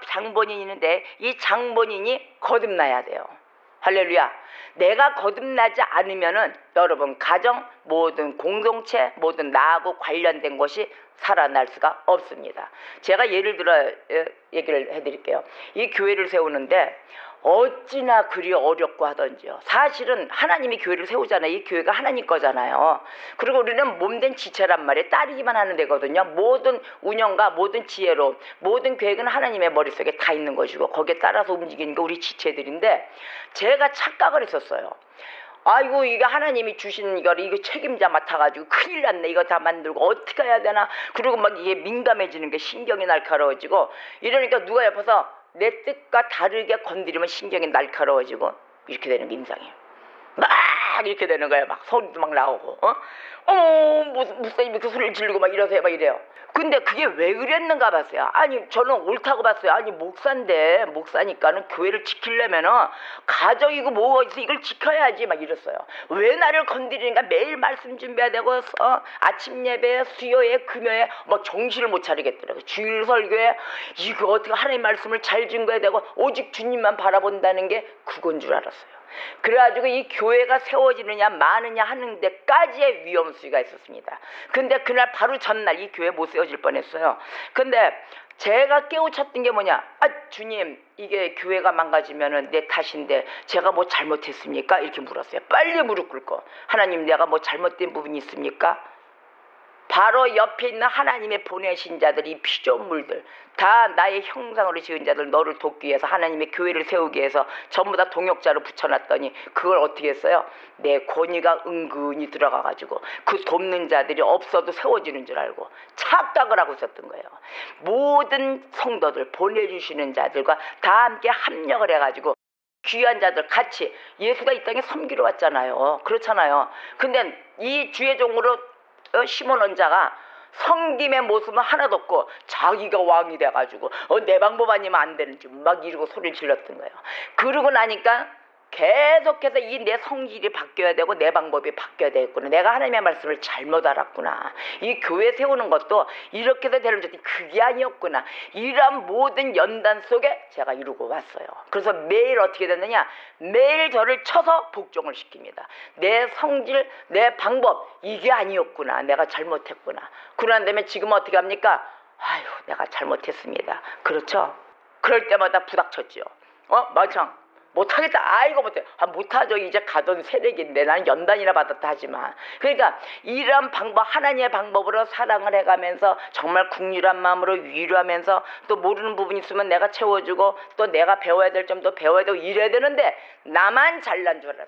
장본인이 있는데 이 장본인이 거듭나야 돼요. 할렐루야. 내가 거듭나지 않으면은 여러분 가정 모든 공동체 모든 나하고 관련된 것이 살아날 수가 없습니다. 제가 예를 들어 얘기를 해드릴게요. 이 교회를 세우는데 어찌나 그리 어렵고 하던지요. 사실은 하나님이 교회를 세우잖아요. 이 교회가 하나님 거잖아요. 그리고 우리는 몸된 지체란 말이에요. 따르기만 하는 데거든요. 모든 운영과 모든 지혜로 모든 계획은 하나님의 머릿속에 다 있는 것이고 거기에 따라서 움직이는 게 우리 지체들인데 제가 착각을 했었어요. 아이고 이게 하나님이 주신 이거 책임자 맡아가지고 큰일 났네. 이거 다 만들고 어떻게 해야 되나. 그리고 막 이게 민감해지는 게 신경이 날카로워지고 이러니까 누가 옆에서 내 뜻과 다르게 건드리면 신경이 날카로워지고 이렇게 되는 게 임상이에요. 막 이렇게 되는 거예요. 막 소리도 막 나오고 어머 목사님이 그 소리를 지르고 막 이러세요. 막 이래요. 근데 그게 왜 그랬는가 봤어요. 아니 저는 옳다고 봤어요. 아니 목사니까는 교회를 지키려면은 가정이고 뭐가 있어 이걸 지켜야지 막 이랬어요. 왜 나를 건드리니까 매일 말씀 준비해야 되고 아침 예배 수요에 금요에 막 정신을 못 차리겠더라고요. 주일 설교에 이거 어떻게 하나님 말씀을 잘 증거해야 되고 오직 주님만 바라본다는 게 그건 줄 알았어요. 그래가지고 이 교회가 세워지느냐 마느냐 하는 데까지의 위험수위가 있었습니다. 근데 그날 바로 전날 이 교회 못 세워질 뻔했어요. 근데 제가 깨우쳤던 게 뭐냐? 주님, 이게 교회가 망가지면은 내 탓인데 제가 뭐 잘못했습니까? 이렇게 물었어요. 빨리 무릎 꿇고, 하나님, 내가 뭐 잘못된 부분이 있습니까? 바로 옆에 있는 하나님의 보내신 자들, 이 피조물들, 다 나의 형상으로 지은 자들, 너를 돕기 위해서, 하나님의 교회를 세우기 위해서 전부 다 동역자로 붙여놨더니 그걸 어떻게 했어요? 내 권위가 은근히 들어가가지고 그 돕는 자들이 없어도 세워지는 줄 알고 착각을 하고 있었던 거예요. 모든 성도들, 보내주시는 자들과 다 함께 합력을 해가지고 귀한 자들 같이, 예수가 이 땅에 섬기러 왔잖아요. 그렇잖아요. 근데 이 주의 종으로 시몬 원자가 성김의 모습은 하나도 없고 자기가 왕이 돼가지고 내 방법 아니면 안 되는지 막 이러고 소리를 질렀던 거예요. 그러고 나니까 계속해서 이 내 성질이 바뀌어야 되고 내 방법이 바뀌어야 되겠구나. 내가 하나님의 말씀을 잘못 알았구나. 이 교회 세우는 것도 이렇게 해서 되는 줄, 그게 아니었구나. 이런 모든 연단 속에 제가 이루고 왔어요. 그래서 매일 어떻게 됐느냐, 매일 저를 쳐서 복종을 시킵니다. 내 성질, 내 방법, 이게 아니었구나. 내가 잘못했구나. 그러는 다음에 지금 어떻게 합니까? 아유, 내가 잘못했습니다. 그렇죠? 그럴 때마다 부닥쳤죠. 마청 못하겠다. 아이고 못해. 못하죠. 이제 가던 세력인데 나는 연단이나 받았다 하지만. 그러니까 이런 방법, 하나님의 방법으로 사랑을 해가면서 정말 국률한 마음으로 위로하면서, 또 모르는 부분이 있으면 내가 채워주고, 또 내가 배워야 될 점도 배워야 되고 이래야 되는데, 나만 잘난 줄 알았어요.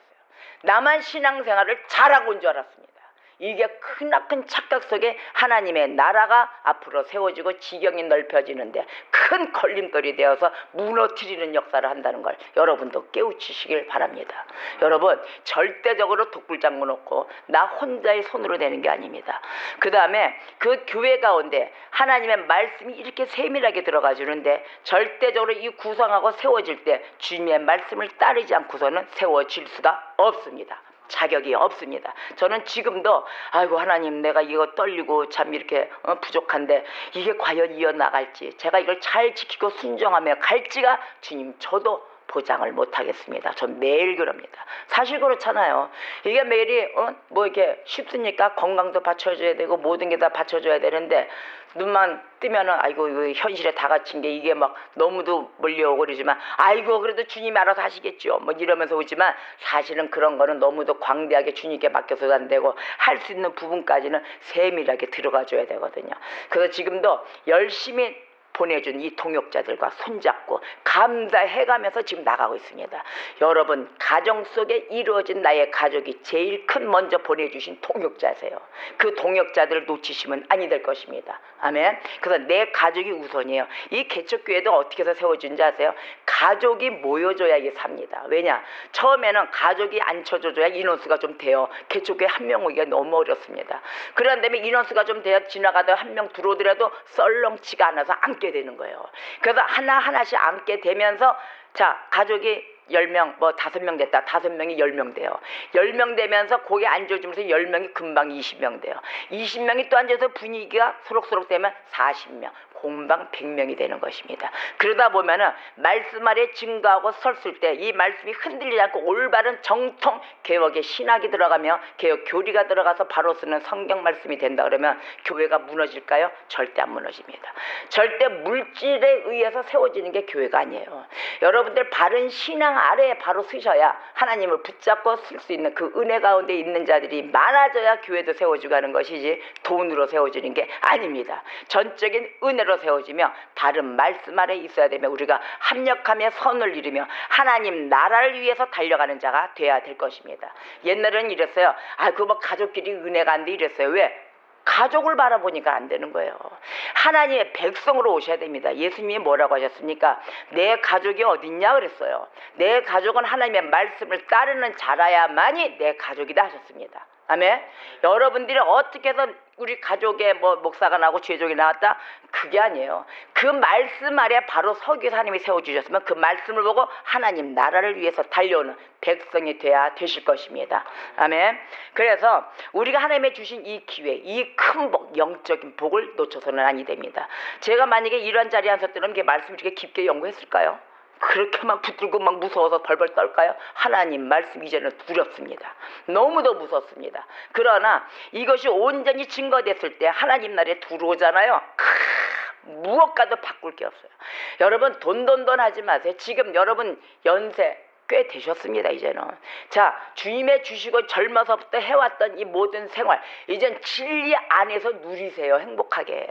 나만 신앙생활을 잘하고 온 줄 알았습니다. 이게 크나큰 착각 속에 하나님의 나라가 앞으로 세워지고 지경이 넓혀지는데 큰 걸림돌이 되어서 무너뜨리는 역사를 한다는 걸 여러분도 깨우치시길 바랍니다. 여러분, 절대적으로 독불 잠궈 놓고 나 혼자의 손으로 되는 게 아닙니다. 그 다음에 그 교회 가운데 하나님의 말씀이 이렇게 세밀하게 들어가 주는데, 절대적으로 이 구성하고 세워질 때 주님의 말씀을 따르지 않고서는 세워질 수가 없습니다. 자격이 없습니다. 저는 지금도 아이고 하나님, 내가 이거 떨리고 참 이렇게 부족한데 이게 과연 이어나갈지, 제가 이걸 잘 지키고 순종하며 갈지가 주님, 저도 보장을 못하겠습니다. 전 매일 그럽니다. 사실 그렇잖아요. 이게 매일이 뭐 이렇게 쉽습니까? 건강도 받쳐줘야 되고 모든 게 다 받쳐줘야 되는데, 눈만 뜨면은 아이고 이거 현실에 다 갇힌 게 이게 막 너무도 몰려오고 그러지만, 아이고 그래도 주님이 알아서 하시겠죠 뭐 이러면서 오지만, 사실은 그런 거는 너무도 광대하게 주님께 맡겨서도 안 되고, 할 수 있는 부분까지는 세밀하게 들어가 줘야 되거든요. 그래서 지금도 열심히 보내준 이 동역자들과 손잡고 감사해가면서 지금 나가고 있습니다. 여러분, 가정 속에 이루어진 나의 가족이 제일 큰 먼저 보내주신 동역자세요. 그 동역자들을 놓치시면 아니 될 것입니다. 아멘. 그래서 내 가족이 우선이에요. 이 개척교회도 어떻게 해서 세워준지 아세요? 가족이 모여줘야 이게 삽니다. 왜냐? 처음에는 가족이 앉혀줘야 인원수가 좀 돼요. 개척교회 한 명 오기가 너무 어렵습니다. 그런 다음에 인원수가 좀 돼야 지나가다가 한 명 들어오더라도 썰렁치가 않아서 앉게 되는 거예요. 그래서 하나하나씩 앉게 되면서, 자, 가족이 10명, 뭐 5명 됐다. 5명이 10명 돼요. 10명 되면서 거기 앉아주면서 10명이 금방 20명 돼요. 20명이 또 앉아서 분위기가 소록소록 되면 40명, 공방 100명이 되는 것입니다. 그러다 보면은 말씀 아래 증거하고 섰을 때 이 말씀이 흔들리지 않고 올바른 정통 개혁의 신학이 들어가며 개혁 교리가 들어가서 바로 쓰는 성경 말씀이 된다 그러면 교회가 무너질까요? 절대 안 무너집니다. 절대 물질에 의해서 세워지는 게 교회가 아니에요. 여러분들 바른 신앙 아래에 바로 서셔야 하나님을 붙잡고 쓸 수 있는 그 은혜 가운데 있는 자들이 많아져야 교회도 세워지고 하는 것이지 돈으로 세워지는 게 아닙니다. 전적인 은혜로 세워지며 바른 말씀 아래 있어야 되며 우리가 합력하며 선을 이루며 하나님 나라를 위해서 달려가는 자가 돼야 될 것입니다. 옛날에는 이랬어요. 그 뭐 가족끼리 은혜가 안 돼 이랬어요. 왜? 가족을 바라보니까 안 되는 거예요. 하나님의 백성으로 오셔야 됩니다. 예수님이 뭐라고 하셨습니까? 내 가족이 어딨냐 그랬어요. 내 가족은 하나님의 말씀을 따르는 자라야만이 내 가족이다 하셨습니다. 아멘. 여러분들이 어떻게 해서 우리 가족에 뭐 목사가 나고 죄족이 나왔다? 그게 아니에요. 그 말씀 아래 바로 서기 하나님이 세워주셨으면 그 말씀을 보고 하나님 나라를 위해서 달려오는 백성이 돼야 되실 것입니다. 아멘. 그래서 우리가 하나님의 주신 이 기회, 이 큰 복, 영적인 복을 놓쳐서는 아니 됩니다. 제가 만약에 이런 자리에 앉았더라면 그 말씀을 이렇게 깊게 연구했을까요? 그렇게 막 붙들고 막 무서워서 벌벌 떨까요? 하나님 말씀 이제는 두렵습니다. 너무도 무섭습니다. 그러나 이것이 온전히 증거됐을 때 하나님 나라에 들어오잖아요. 무엇과도 바꿀 게 없어요. 여러분 돈 하지 마세요. 지금 여러분 연세 꽤 되셨습니다. 이제는. 자, 주님의 주시고 젊어서부터 해왔던 이 모든 생활 이젠 진리 안에서 누리세요. 행복하게.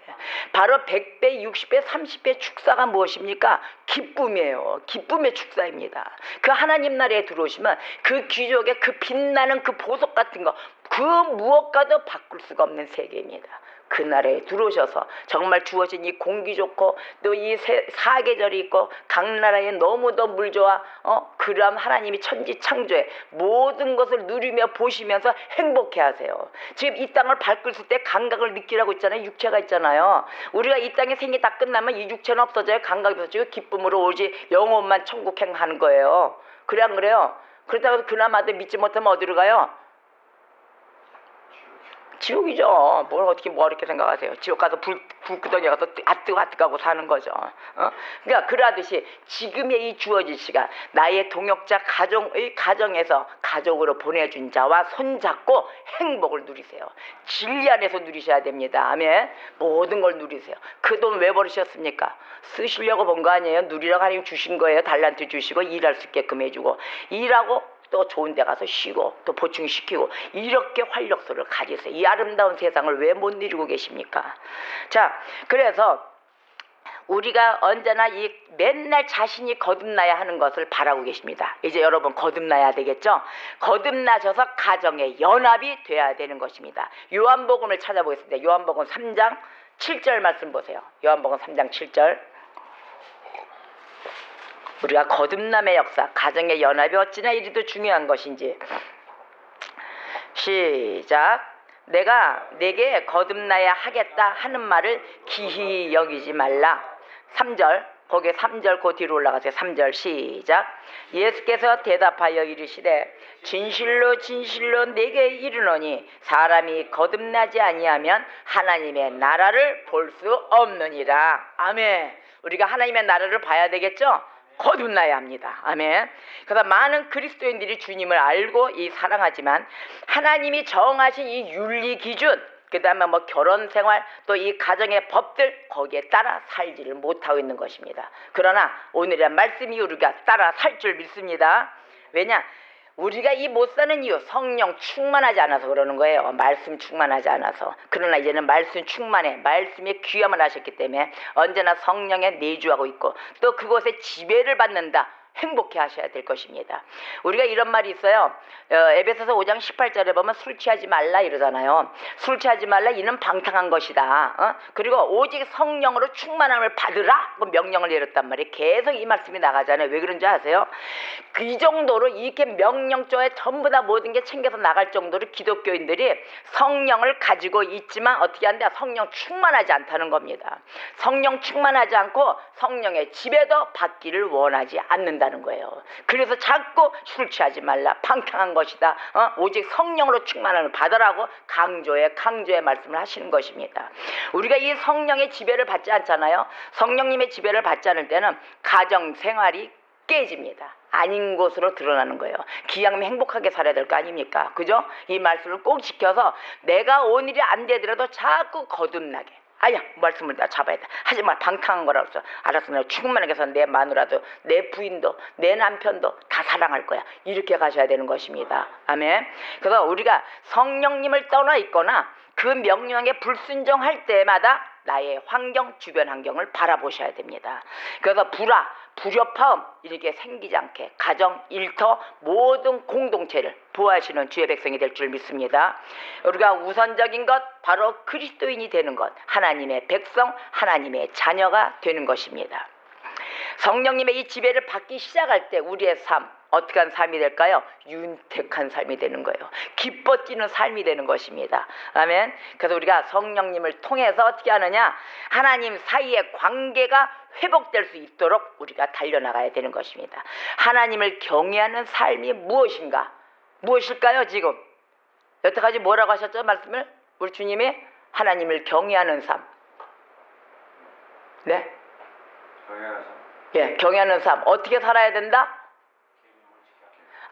바로 100배, 60배, 30배 축사가 무엇입니까? 기쁨이에요. 기쁨의 축사입니다. 그 하나님 나라에 들어오시면 그 귀족의 그 빛나는 그 보석 같은 거 그 무엇과도 바꿀 수가 없는 세계입니다. 그 나라에 들어오셔서 정말 주어진 이 공기 좋고 또 이 사계절이 있고 각 나라에 너무도 물 좋아 그럼 하나님이 천지 창조에 모든 것을 누리며 보시면서 행복해 하세요. 지금 이 땅을 밟았을 때 감각을 느끼라고 있잖아요. 육체가 있잖아요. 우리가 이 땅에 생이 다 끝나면 이 육체는 없어져요. 감각이 없어지고 기쁨으로 오지 영혼만 천국행 하는 거예요. 그래 안 그래요? 그렇다고 해서 그나마도 믿지 못하면 어디로 가요? 지옥이죠. 뭘 어떻게 뭐 이렇게 생각하세요? 지옥 가서 불구덩이 가서 아뜨하고 사는 거죠. 그러니까 그러듯이 지금의 이 주어진 시간 나의 동역자 가정에서 가족으로 보내준 자와 손잡고 행복을 누리세요. 진리 안에서 누리셔야 됩니다. 아멘. 모든 걸 누리세요. 그 돈 왜 버리셨습니까? 쓰시려고 본 거 아니에요. 누리라고 하나님 주신 거예요. 달란트 주시고 일할 수 있게끔 해주고 일하고 또 좋은 데 가서 쉬고 또 보충시키고 이렇게 활력소를 가지세요. 이 아름다운 세상을 왜 못 누리고 계십니까? 자, 그래서 우리가 언제나 이 맨날 자신이 거듭나야 하는 것을 바라고 계십니다. 이제 여러분 거듭나야 되겠죠? 거듭나셔서 가정의 연합이 돼야 되는 것입니다. 요한복음을 찾아보겠습니다. 요한복음 3장 7절 말씀 보세요. 요한복음 3장 7절. 우리가 거듭남의 역사, 가정의 연합이 어찌나 이리도 중요한 것인지. 시작. 내가 내게 거듭나야 하겠다 하는 말을 기히 여기지 말라. 3절, 거기에 3절 그 뒤로 올라가세요. 3절 시작. 예수께서 대답하여 이르시되 진실로 진실로 내게 이르노니 사람이 거듭나지 아니하면 하나님의 나라를 볼 수 없느니라. 아멘. 우리가 하나님의 나라를 봐야 되겠죠? 거듭나야 합니다. 아멘. 그래서 많은 그리스도인들이 주님을 알고 사랑하지만 하나님이 정하신 이 윤리 기준, 그 다음에 뭐 결혼 생활, 또 이 가정의 법들 거기에 따라 살지를 못하고 있는 것입니다. 그러나 오늘의 말씀이 우리가 따라 살 줄 믿습니다. 왜냐? 우리가 이 못 사는 이유 성령 충만하지 않아서 그러는 거예요. 말씀 충만하지 않아서. 그러나 이제는 말씀 충만해. 말씀에 귀함을 하셨기 때문에 언제나 성령에 내주하고 있고 또 그곳에 지배를 받는다. 행복해 하셔야 될 것입니다. 우리가 이런 말이 있어요. 에베소서 5장 18절에 보면 술 취하지 말라 이러잖아요. 술 취하지 말라 이는 방탕한 것이다. 그리고 오직 성령으로 충만함을 받으라 그 명령을 내렸단 말이에요. 계속 이 말씀이 나가잖아요. 왜 그런지 아세요? 그 정도로 이렇게 명령조에 전부 다 모든 게 챙겨서 나갈 정도로 기독교인들이 성령을 가지고 있지만 어떻게 한다? 성령 충만하지 않다는 겁니다. 성령 충만하지 않고 성령의 지배도 받기를 원하지 않는다는 거예요. 그래서 자꾸 술 취하지 말라. 방탕한 것이다. 오직 성령으로 충만함을 받으라고 강조의 말씀을 하시는 것입니다. 우리가 이 성령의 지배를 받지 않잖아요. 성령님의 지배를 받지 않을 때는 가정 생활이 깨집니다. 아닌 것으로 드러나는 거예요. 기왕이면 행복하게 살아야 될 거 아닙니까? 그죠? 이 말씀을 꼭 지켜서 내가 오늘이 안 되더라도 자꾸 거듭나게. 아야, 말씀을 다 잡아야 돼. 하지만 방탕한 거라고 해서 알았어, 내가 충만하게 해서 내 마누라도 내 부인도 내 남편도 다 사랑할 거야. 이렇게 가셔야 되는 것입니다. 아멘. 그래서 우리가 성령님을 떠나 있거나 그 명령에 불순종할 때마다 나의 환경, 주변 환경을 바라보셔야 됩니다. 그래서 불협화음 이렇게 생기지 않게 가정, 일터, 모든 공동체를 보호하시는 주의 백성이 될 줄 믿습니다. 우리가 우선적인 것 바로 그리스도인이 되는 것, 하나님의 백성, 하나님의 자녀가 되는 것입니다. 성령님의 이 지배를 받기 시작할 때 우리의 삶 어떻게 한 삶이 될까요? 윤택한 삶이 되는 거예요. 기뻐 뛰는 삶이 되는 것입니다. 아멘. 그래서 우리가 성령님을 통해서 어떻게 하느냐? 하나님 사이의 관계가 회복될 수 있도록 우리가 달려나가야 되는 것입니다. 하나님을 경외하는 삶이 무엇인가? 무엇일까요 지금? 여태까지 뭐라고 하셨죠? 말씀을? 우리 주님이 하나님을 경외하는 삶. 네? 경외하는 삶. 예, 경외하는 삶 어떻게 살아야 된다?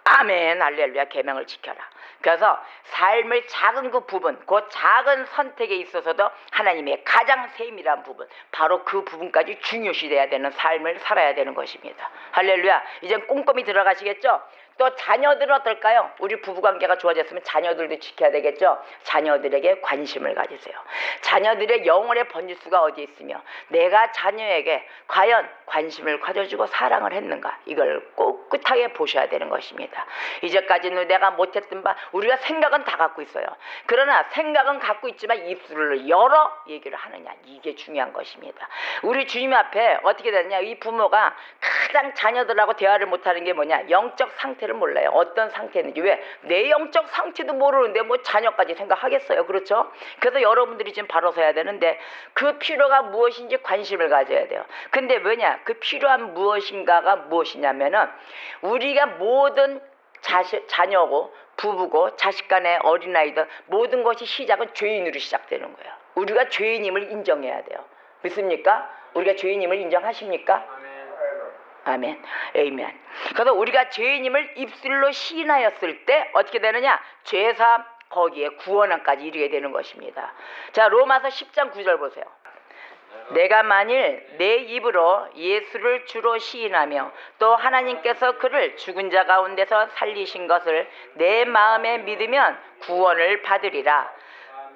아멘, 할렐루야. 계명을 지켜라. 그래서 삶의 작은 그 부분, 그 작은 선택에 있어서도 하나님의 가장 세밀한 부분, 바로 그 부분까지 중요시 돼야 되는 삶을 살아야 되는 것입니다. 할렐루야. 이젠 꼼꼼히 들어가시겠죠? 또 자녀들은 어떨까요? 우리 부부관계가 좋아졌으면 자녀들도 지켜야 되겠죠? 자녀들에게 관심을 가지세요. 자녀들의 영혼의 번지수가 어디에 있으며 내가 자녀에게 과연 관심을 가져주고 사랑을 했는가, 이걸 꿋꿋하게 보셔야 되는 것입니다. 이제까지는 내가 못했던 바, 우리가 생각은 다 갖고 있어요. 그러나 생각은 갖고 있지만 입술을 열어 얘기를 하느냐, 이게 중요한 것입니다. 우리 주님 앞에 어떻게 되느냐, 이 부모가 가장 자녀들하고 대화를 못하는 게 뭐냐, 영적 상태를 몰라요. 어떤 상태인지. 왜? 내 영적 상태도 모르는데 뭐 자녀까지 생각하겠어요. 그렇죠? 그래서 여러분들이 지금 바로 서야 되는데 그 필요가 무엇인지 관심을 가져야 돼요. 근데 왜냐, 그 필요한 무엇인가가 무엇이냐면은 우리가 모든 자녀고 부부고 자식 간의 어린아이들 모든 것이 시작은 죄인으로 시작되는 거예요. 우리가 죄인임을 인정해야 돼요. 믿습니까? 우리가 죄인임을 인정하십니까? 아멘. 에이멘. 그래서 우리가 죄인임을 입술로 시인하였을 때 어떻게 되느냐? 죄사함, 거기에 구원함까지 이르게 되는 것입니다. 자, 로마서 10장 9절 보세요. 내가 만일 내 입으로 예수를 주로 시인하며 또 하나님께서 그를 죽은 자 가운데서 살리신 것을 내 마음에 믿으면 구원을 받으리라.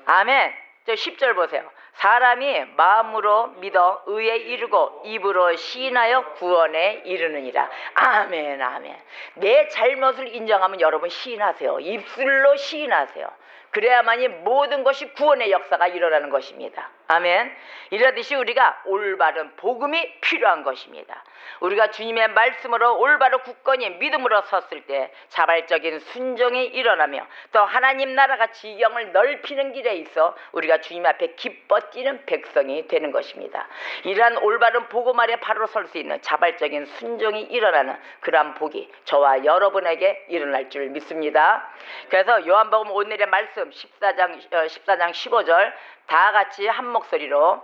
아멘. 저 10절 보세요. 사람이 마음으로 믿어 의에 이르고 입으로 시인하여 구원에 이르느니라. 아멘, 아멘. 내 잘못을 인정하면 여러분 시인하세요. 입술로 시인하세요. 그래야만이 모든 것이 구원의 역사가 일어나는 것입니다. 아멘. 이러듯이 우리가 올바른 복음이 필요한 것입니다. 우리가 주님의 말씀으로 올바로 굳건히 믿음으로 섰을 때 자발적인 순종이 일어나며 또 하나님 나라가 지경을 넓히는 길에 있어 우리가 주님 앞에 기뻐 뛰는 백성이 되는 것입니다. 이러한 올바른 복음 아래 바로 설 수 있는 자발적인 순종이 일어나는 그러한 복이 저와 여러분에게 일어날 줄 믿습니다. 그래서 요한복음 오늘의 말씀 14장 15절 다 같이 한 목소리로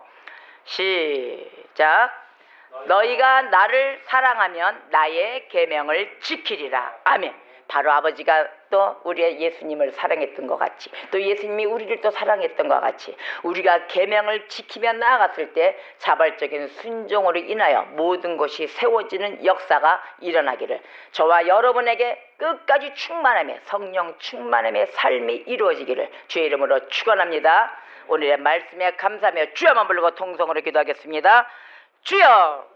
시작. 너희가 나를 사랑하면 나의 계명을 지키리라. 아멘. 바로 아버지가 또 우리의 예수님을 사랑했던 것 같이 또 예수님이 우리를 또 사랑했던 것 같이 우리가 계명을 지키며 나아갔을 때 자발적인 순종으로 인하여 모든 것이 세워지는 역사가 일어나기를 저와 여러분에게 끝까지 충만함에 성령 충만함의 삶이 이루어지기를 주의 이름으로 축원합니다. 오늘의 말씀에 감사하며 주여만 부르고 통성으로 기도하겠습니다. 주여!